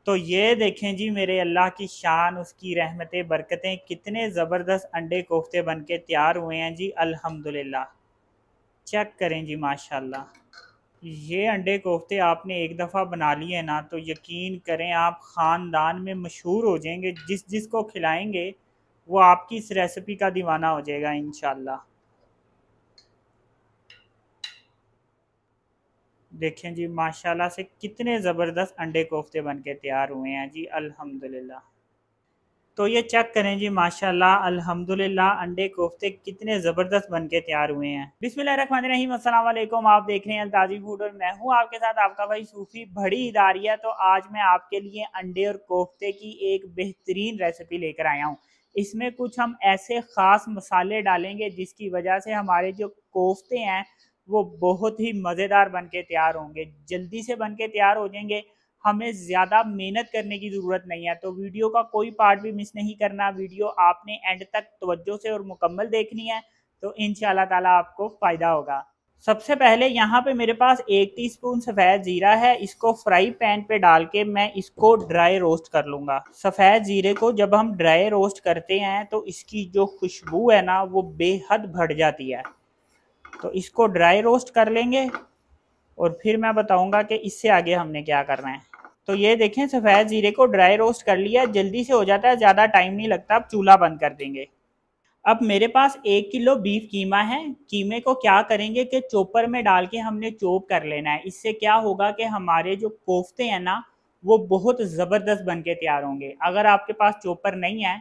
तो ये देखें जी मेरे अल्लाह की शान, उसकी रहमतें बरकतें, कितने ज़बरदस्त अंडे कोफ्ते बन के तैयार हुए हैं जी अल्हम्दुलिल्लाह। चेक करें जी माशाल्लाह। ये अंडे कोफ्ते आपने एक दफ़ा बना लिए ना तो यकीन करें आप ख़ानदान में मशहूर हो जाएंगे। जिस जिसको खिलाएंगे वो आपकी इस रेसिपी का दीवाना हो जाएगा इंशाल्लाह। देखें जी माशाल्लाह से कितने ज़बरदस्त अंडे कोफ्ते बन के तैयार हुए हैं जी अल्हम्दुलिल्लाह। तो ये चेक करें जी माशाल्लाह अल्हम्दुलिल्लाह अंडे कोफ्ते कितने ज़बरदस्त बन के तैयार हुए हैं। बिस्मिल्लाहिर्रहमानिर्रहीम, अस्सलाम वालेकुम। आप देख रहे हैं अल्ताजी फूड और मैं हूं आपके साथ आपका भाई सूफी बड़ी इदारिया। तो आज मैं आपके लिए अंडे और कोफ्ते की एक बेहतरीन रेसिपी लेकर आया हूं। इसमें कुछ हम ऐसे ख़ास मसाले डालेंगे जिसकी वजह से हमारे जो कोफ्ते हैं वो बहुत ही मज़ेदार बन के तैयार होंगे, जल्दी से बन के तैयार हो जाएंगे। हमें ज़्यादा मेहनत करने की ज़रूरत नहीं है। तो वीडियो का कोई पार्ट भी मिस नहीं करना, वीडियो आपने एंड तक तवज्जो से और मुकम्मल देखनी है, तो इंशाल्लाह ताला आपको फ़ायदा होगा। सबसे पहले यहाँ पे मेरे पास 1 टीस्पून सफ़ेद ज़ीरा है। इसको फ्राई पैन पे डाल के मैं इसको ड्राई रोस्ट कर लूँगा। सफ़ेद ज़ीरे को जब हम ड्राई रोस्ट करते हैं तो इसकी जो खुशबू है ना वो बेहद बढ़ जाती है। तो इसको ड्राई रोस्ट कर लेंगे और फिर मैं बताऊँगा कि इससे आगे हमने क्या करना है। तो ये देखें सफ़ेद ज़ीरे को ड्राई रोस्ट कर लिया, जल्दी से हो जाता है, ज़्यादा टाइम नहीं लगता। अब चूल्हा बंद कर देंगे। अब मेरे पास 1 किलो बीफ कीमा है। कीमे को क्या करेंगे कि चॉपर में डाल के हमने चॉप कर लेना है। इससे क्या होगा कि हमारे जो कोफ्ते हैं ना वो बहुत ज़बरदस्त बन के तैयार होंगे। अगर आपके पास चॉपर नहीं है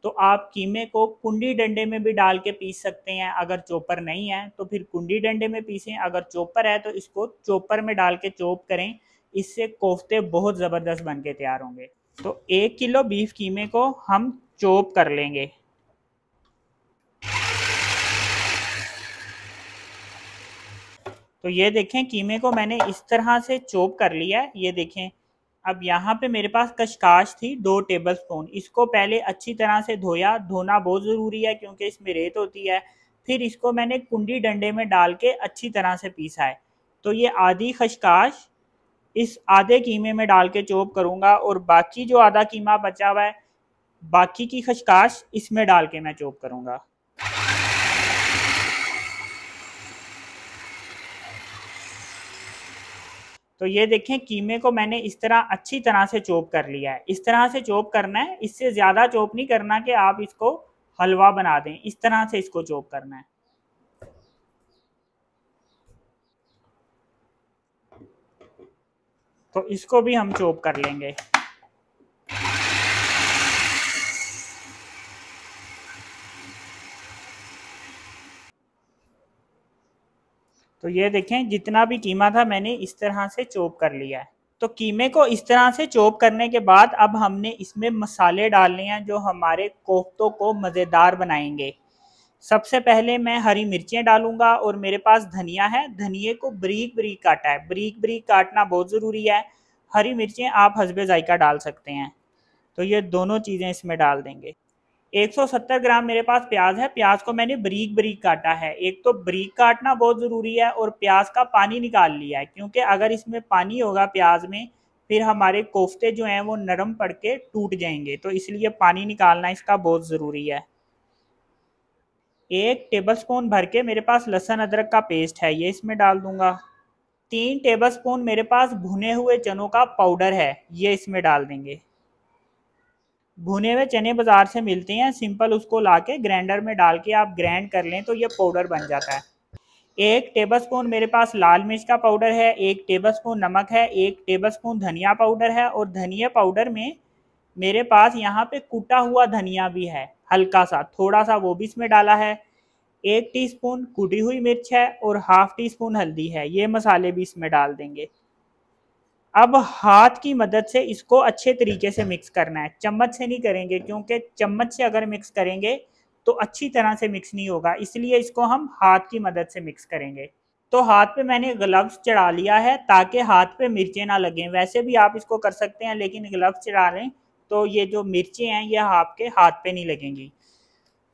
तो आप कीमे को कुंडी डंडे में भी डाल के पीस सकते हैं। अगर चॉपर नहीं है तो फिर कुंडी डंडे में पीसें, अगर चॉपर है तो इसको चॉपर में डाल के चॉप करें। इससे कोफ्ते बहुत ज़बरदस्त बन के तैयार होंगे। तो 1 किलो बीफ कीमे को हम चॉप कर लेंगे। तो ये देखें कीमे को मैंने इस तरह से चॉप कर लिया है, ये देखें। अब यहाँ पे मेरे पास कशकाश थी 2 टेबल स्पून। इसको पहले अच्छी तरह से धोया, धोना बहुत ज़रूरी है क्योंकि इसमें रेत होती है। फिर इसको मैंने कुंडी डंडे में डाल के अच्छी तरह से पीसा है। तो ये आधी खशकाश इस आधे कीमे में डाल के चॉप करूँगा और बाकी जो आधा कीमा बचा हुआ है बाकी की खशकाश इसमें डाल के मैं चॉप करूँगा। तो ये देखें कीमे को मैंने इस तरह अच्छी तरह से चॉप कर लिया है। इस तरह से चॉप करना है, इससे ज़्यादा चॉप नहीं करना कि आप इसको हलवा बना दें। इस तरह से इसको चॉप करना है। तो इसको भी हम चॉप कर लेंगे। तो ये देखें जितना भी कीमा था मैंने इस तरह से चॉप कर लिया है। तो कीमे को इस तरह से चॉप करने के बाद अब हमने इसमें मसाले डालने हैं जो हमारे कोफ्तों को मज़ेदार बनाएंगे। सबसे पहले मैं हरी मिर्चें डालूंगा और मेरे पास धनिया है। धनिए को बारीक बारीक काटा है, बारीक बारीक काटना बहुत ज़रूरी है। हरी मिर्चें आप हस्बे जायका डाल सकते हैं। तो ये दोनों चीज़ें इसमें डाल देंगे। 170 ग्राम मेरे पास प्याज है। प्याज को मैंने बारीक बारीक काटा है। एक तो बारीक काटना बहुत ज़रूरी है और प्याज का पानी निकाल लिया है क्योंकि अगर इसमें पानी होगा प्याज में फिर हमारे कोफ्ते जो हैं वो नरम पड़ के टूट जाएंगे। तो इसलिए पानी निकालना इसका बहुत ज़रूरी है। 1 टेबल स्पून भर के मेरे पास लहसुन अदरक का पेस्ट है, ये इसमें डाल दूंगा। 3 टेबल स्पून मेरे पास भुने हुए चनों का पाउडर है, ये इसमें डाल देंगे। भुने हुए चने बाजार से मिलते हैं, सिंपल उसको लाके ग्राइंडर में डाल के आप ग्राइंड कर लें तो ये पाउडर बन जाता है। 1 टेबल स्पून मेरे पास लाल मिर्च का पाउडर है। 1 टेबल स्पून नमक है। 1 टेबल स्पून धनिया पाउडर है और धनिया पाउडर में मेरे पास यहाँ पे कुटा हुआ धनिया भी है, हल्का सा थोड़ा सा वो भी इसमें डाला है। 1 टीस्पून कुटी हुई मिर्च है और हाफ टी स्पून हल्दी है, ये मसाले भी इसमें डाल देंगे। अब हाथ की मदद से इसको अच्छे तरीके से मिक्स करना है, चम्मच से नहीं करेंगे क्योंकि चम्मच से अगर मिक्स करेंगे तो अच्छी तरह से मिक्स नहीं होगा, इसलिए इसको हम हाथ की मदद से मिक्स करेंगे। तो हाथ पे मैंने ग्लव्स चढ़ा लिया है ताकि हाथ पे मिर्चें ना लगें। वैसे भी आप इसको कर सकते हैं लेकिन ग्लव्स चढ़ा लें तो ये जो मिर्चें हैं ये आपके हाथ पे नहीं लगेंगी।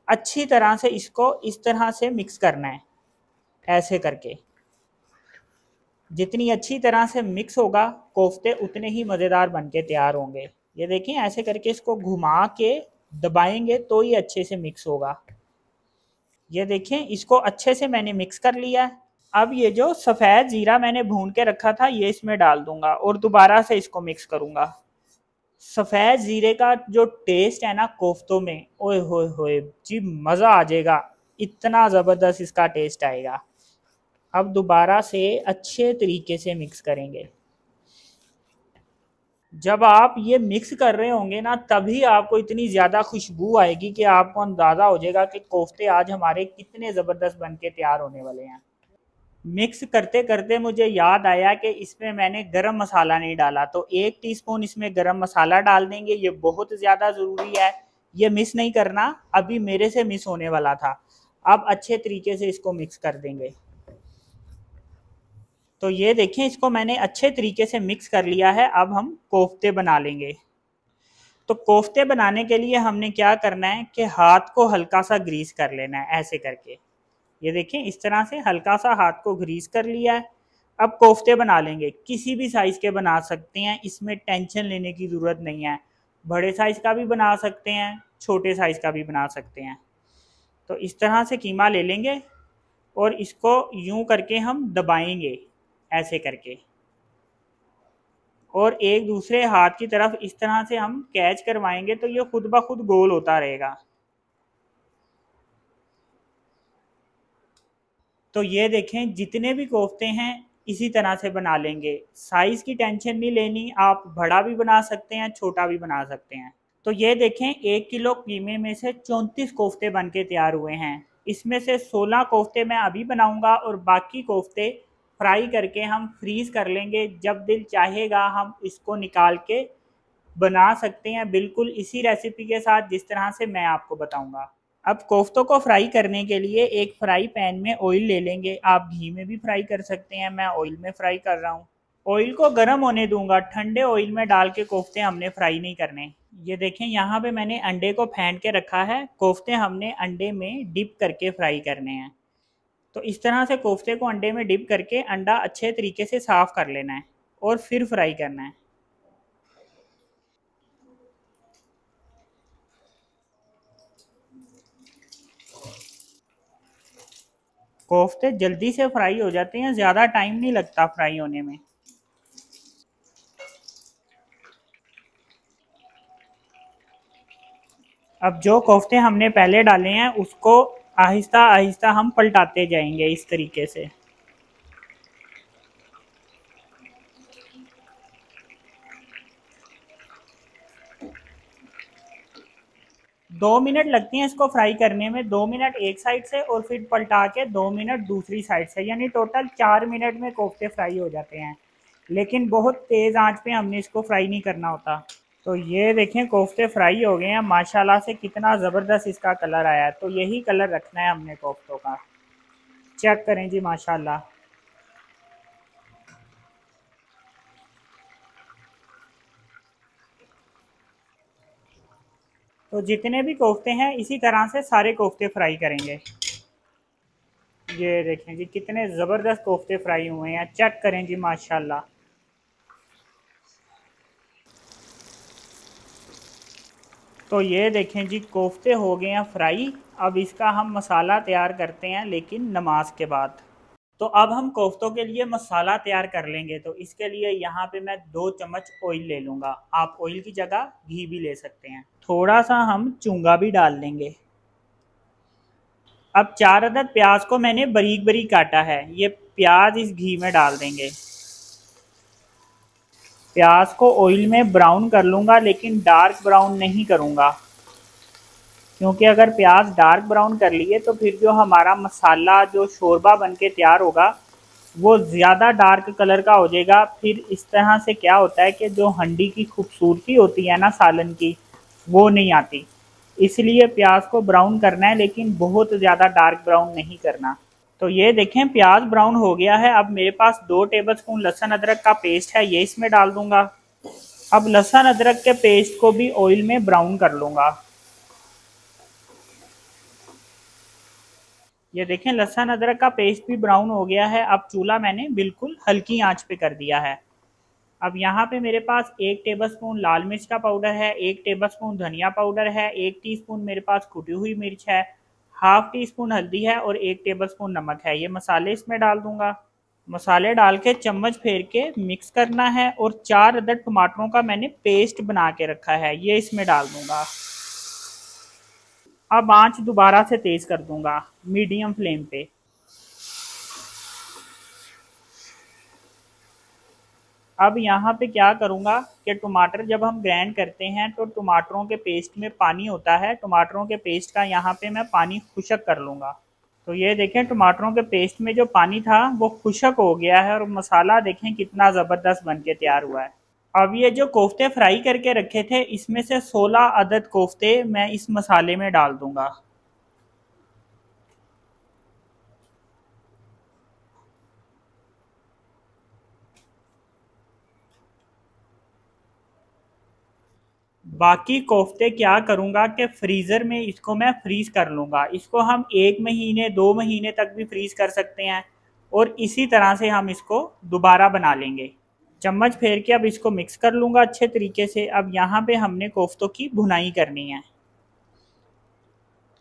अच्छी तरह से इसको इस तरह से मिक्स करना है, ऐसे करके। जितनी अच्छी तरह से मिक्स होगा कोफ्ते उतने ही मज़ेदार बन के तैयार होंगे। ये देखें, ऐसे करके इसको घुमा के दबाएंगे तो ये अच्छे से मिक्स होगा। ये देखें, इसको अच्छे से मैंने मिक्स कर लिया है। अब ये जो सफ़ेद ज़ीरा मैंने भून के रखा था ये इसमें डाल दूंगा और दोबारा से इसको मिक्स करूंगा। सफ़ेद ज़ीरे का जो टेस्ट है ना कोफ्तों में, ओए होए होए जी, मज़ा आ जाएगा। इतना ज़बरदस्त इसका टेस्ट आएगा। अब दोबारा से अच्छे तरीके से मिक्स करेंगे। जब आप ये मिक्स कर रहे होंगे ना तभी आपको इतनी ज़्यादा खुशबू आएगी कि आपको अंदाज़ा हो जाएगा कि कोफ्ते आज हमारे कितने ज़बरदस्त बन के तैयार होने वाले हैं। मिक्स करते करते मुझे याद आया कि इसमें मैंने गरम मसाला नहीं डाला, तो 1 टीस्पून इसमें गरम मसाला डाल देंगे। ये बहुत ज़्यादा ज़रूरी है, ये मिस नहीं करना, अभी मेरे से मिस होने वाला था। अब अच्छे तरीके से इसको मिक्स कर देंगे। तो ये देखें, इसको मैंने अच्छे तरीके से मिक्स कर लिया है। अब हम कोफ्ते बना लेंगे। तो कोफ्ते बनाने के लिए हमने क्या करना है कि हाथ को हल्का सा ग्रीस कर लेना है ऐसे करके। ये देखें, इस तरह से हल्का सा हाथ को ग्रीस कर लिया है। अब कोफ्ते बना लेंगे। किसी भी साइज़ के बना सकते हैं, इसमें टेंशन लेने की ज़रूरत नहीं है। बड़े साइज़ का भी बना सकते हैं, छोटे साइज़ का भी बना सकते हैं। तो इस तरह से कीमा ले लेंगे और इसको यूं करके हम दबाएंगे ऐसे करके, और एक दूसरे हाथ की तरफ इस तरह से हम कैच करवाएंगे तो ये खुद ब खुद गोल होता रहेगा। तो ये देखें, जितने भी कोफ्ते हैं इसी तरह से बना लेंगे। साइज़ की टेंशन नहीं लेनी, आप बड़ा भी बना सकते हैं, छोटा भी बना सकते हैं। तो ये देखें, 1 किलो कीमे में से 34 कोफ्ते बन के तैयार हुए हैं। इसमें से 16 कोफ्ते मैं अभी बनाऊंगा और बाकी कोफ्ते फ्राई करके हम फ्रीज़ कर लेंगे। जब दिल चाहेगा हम इसको निकाल के बना सकते हैं, बिल्कुल इसी रेसिपी के साथ जिस तरह से मैं आपको बताऊंगा। अब कोफ्तों को फ्राई करने के लिए एक फ्राई पैन में ऑयल ले लेंगे। आप घी में भी फ्राई कर सकते हैं, मैं ऑयल में फ्राई कर रहा हूँ। ऑयल को गर्म होने दूंगा, ठंडे ऑयल में डाल के कोफ्ते हमने फ्राई नहीं करने। ये देखें, यहाँ पे मैंने अंडे को फेंट के रखा है। कोफ्ते हमने अंडे में डिप करके फ्राई करने हैं। तो इस तरह से कोफ्ते को अंडे में डिप करके अंडा अच्छे तरीके से साफ़ कर लेना है और फिर फ्राई करना है। कोफ्ते जल्दी से फ्राई हो जाते हैं, ज़्यादा टाइम नहीं लगता फ्राई होने में। अब जो कोफ्ते हमने पहले डाले हैं उसको आहिस्ता आहिस्ता हम पलटाते जाएंगे इस तरीके से। 2 मिनट लगती हैं इसको फ्राई करने में। 2 मिनट एक साइड से और फिर पलटा के 2 मिनट दूसरी साइड से, यानी टोटल 4 मिनट में कोफ्ते फ्राई हो जाते हैं। लेकिन बहुत तेज़ आंच पे हमने इसको फ्राई नहीं करना होता। तो ये देखें, कोफ्ते फ्राई हो गए हैं माशाल्लाह से। कितना ज़बरदस्त इसका कलर आया है। तो यही कलर रखना है हमने कोफ्तों का। चेक करें जी माशाल्लाह। तो जितने भी कोफ्ते हैं इसी तरह से सारे कोफ्ते फ्राई करेंगे। ये देखें जी, कितने ज़बरदस्त कोफ्ते फ्राई हुए हैं। चेक करें जी माशाल्लाह। तो ये देखें जी, कोफ्ते हो गए हैं फ्राई। अब इसका हम मसाला तैयार करते हैं, लेकिन नमाज के बाद। तो अब हम कोफ्तों के लिए मसाला तैयार कर लेंगे। तो इसके लिए यहाँ पे मैं 2 चम्मच ऑयल ले लूँगा। आप ऑयल की जगह घी भी ले सकते हैं। थोड़ा सा हम चूंगा भी डाल लेंगे। अब 4 अदद प्याज को मैंने बारीक बारीक काटा है। ये प्याज इस घी में डाल देंगे। प्याज को ऑयल में ब्राउन कर लूँगा, लेकिन डार्क ब्राउन नहीं करूँगा, क्योंकि अगर प्याज डार्क ब्राउन कर लिए तो फिर जो हमारा मसाला जो शोरबा बन के तैयार होगा वो ज़्यादा डार्क कलर का हो जाएगा। फिर इस तरह से क्या होता है कि जो हंडी की खूबसूरती होती है ना सालन की, वो नहीं आती। इसलिए प्याज को ब्राउन करना है, लेकिन बहुत ज़्यादा डार्क ब्राउन नहीं करना। तो ये देखें, प्याज ब्राउन हो गया है। अब मेरे पास 2 टेबलस्पून लहसुन अदरक का पेस्ट है, ये इसमें डाल दूंगा। अब लहसुन अदरक के पेस्ट को भी ऑयल में ब्राउन कर लूँगा। ये देखें लहसुन अदरक का पेस्ट भी ब्राउन हो गया है। अब चूल्हा मैंने बिल्कुल हल्की आंच पे कर दिया है। अब यहाँ पे मेरे पास 1 टेबलस्पून लाल मिर्च का पाउडर है, 1 टेबलस्पून धनिया पाउडर है, 1 टीस्पून मेरे पास कुटी हुई मिर्च है, हाफ टी स्पून हल्दी है और 1 टेबलस्पून नमक है। ये मसाले इसमें डाल दूंगा। मसाले डाल के चम्मच फेर के मिक्स करना है और 4 अदद टमाटरों का मैंने पेस्ट बना के रखा है, ये इसमें डाल दूंगा। अब आंच दोबारा से तेज कर दूंगा मीडियम फ्लेम पे। अब यहाँ पे क्या करूँगा कि टमाटर जब हम ग्राइंड करते हैं तो टमाटरों के पेस्ट में पानी होता है, टमाटरों के पेस्ट का यहाँ पे मैं पानी खुशक कर लूँगा। तो ये देखें टमाटरों के पेस्ट में जो पानी था वो खुशक हो गया है और मसाला देखें कितना ज़बरदस्त बन के तैयार हुआ है। अब ये जो कोफ्ते फ्राई करके रखे थे इसमें से 16 अदद कोफ्ते मैं इस मसाले में डाल दूंगा। बाकी कोफ्ते क्या करूंगा कि फ्रीज़र में इसको मैं फ्रीज कर लूंगा। इसको हम 1 महीने 2 महीने तक भी फ्रीज कर सकते हैं और इसी तरह से हम इसको दोबारा बना लेंगे। चम्मच फेर के अब इसको मिक्स कर लूंगा अच्छे तरीके से। अब यहाँ पे हमने कोफ्तों की भुनाई करनी है,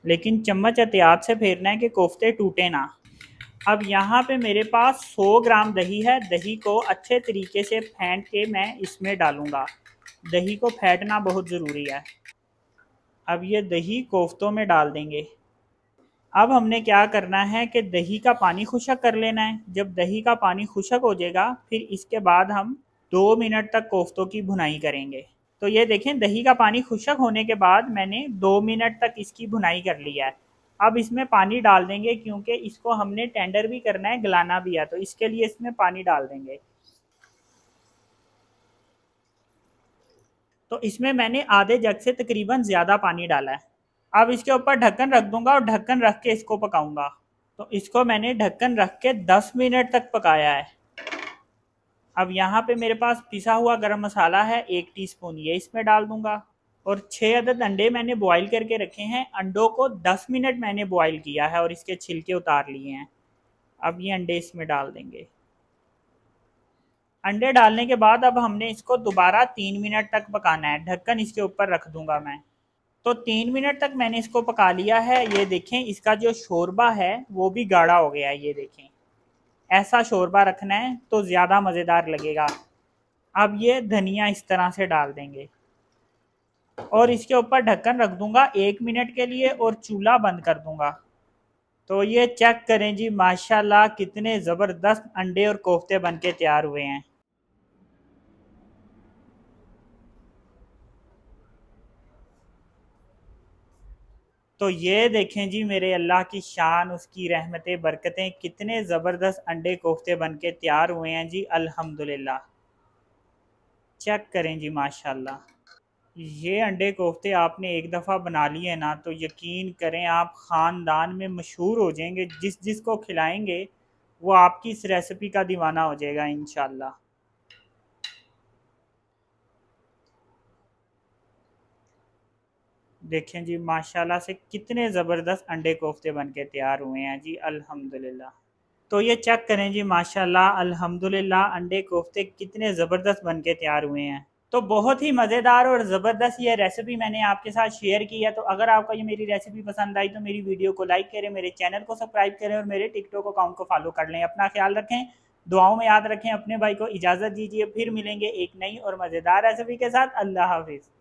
लेकिन चम्मच एहतियात से फेरना है कि कोफ्ते टूटे ना। अब यहाँ पे मेरे पास 100 ग्राम दही है, दही को अच्छे तरीके से फेंट के मैं इसमें डालूंगा। दही को फेंटना बहुत ज़रूरी है। अब ये दही कोफ्तों में डाल देंगे। अब हमने क्या करना है कि दही का पानी खुशक कर लेना है। जब दही का पानी खुशक हो जाएगा फिर इसके बाद हम 2 मिनट तक कोफ्तों की भुनाई करेंगे। तो ये देखें दही का पानी खुशक होने के बाद मैंने 2 मिनट तक इसकी भुनाई कर लिया है। अब इसमें पानी डाल देंगे क्योंकि इसको हमने टेंडर भी करना है, गलाना भी है, तो इसके लिए इसमें पानी डाल देंगे। तो इसमें मैंने आधे जग से तकरीबन ज़्यादा पानी डाला है। अब इसके ऊपर ढक्कन रख दूंगा और ढक्कन रख के इसको पकाऊंगा। तो इसको मैंने ढक्कन रख के 10 मिनट तक पकाया है। अब यहाँ पे मेरे पास पिसा हुआ गरम मसाला है 1 टीस्पून, ये इसमें डाल दूंगा। और 6 अदद अंडे मैंने बॉईल करके रखे हैं। अंडों को 10 मिनट मैंने बॉईल किया है और इसके छिलके उतार लिए हैं। अब ये अंडे इसमें डाल देंगे। अंडे डालने के बाद अब हमने इसको दोबारा 3 मिनट तक पकाना है। ढक्कन इसके ऊपर रख दूंगा मैं। तो 3 मिनट तक मैंने इसको पका लिया है। ये देखें इसका जो शोरबा है वो भी गाढ़ा हो गया है। ये देखें ऐसा शोरबा रखना है तो ज़्यादा मज़ेदार लगेगा। अब ये धनिया इस तरह से डाल देंगे और इसके ऊपर ढक्कन रख दूंगा 1 मिनट के लिए और चूल्हा बंद कर दूंगा। तो ये चेक करें जी माशाल्लाह कितने ज़बरदस्त अंडे और कोफ्ते बन के तैयार हुए हैं। तो ये देखें जी मेरे अल्लाह की शान, उसकी रहमतें बरकतें, कितने ज़बरदस्त अंडे कोफ्ते बन के तैयार हुए हैं जी अल्हम्दुलिल्लाह। चेक करें जी माशाल्लाह। ये अंडे कोफ्ते आपने एक दफ़ा बना लिए ना तो यकीन करें आप ख़ानदान में मशहूर हो जाएंगे। जिस जिसको खिलाएंगे वो आपकी इस रेसिपी का दीवाना हो जाएगा इंशाल्लाह। देखें जी माशाल्लाह से कितने ज़बरदस्त अंडे कोफ्ते बन के तैयार हुए हैं जी अल्हम्दुलिल्लाह। तो ये चेक करें जी माशाल्लाह अल्हम्दुलिल्लाह अंडे कोफ्ते कितने ज़बरदस्त बन के तैयार हुए हैं। तो बहुत ही मज़ेदार और ज़बरदस्त ये रेसिपी मैंने आपके साथ शेयर की है। तो अगर आपको ये मेरी रेसिपी पसंद आई तो मेरी वीडियो को लाइक करें, मेरे चैनल को सब्सक्राइब करें और मेरे टिकटॉक अकाउंट को फॉलो कर लें। अपना ख्याल रखें, दुआओं में याद रखें। अपने भाई को इजाज़त दीजिए, फिर मिलेंगे एक नई और मज़ेदार रेसिपी के साथ। अल्लाह हाफिज़।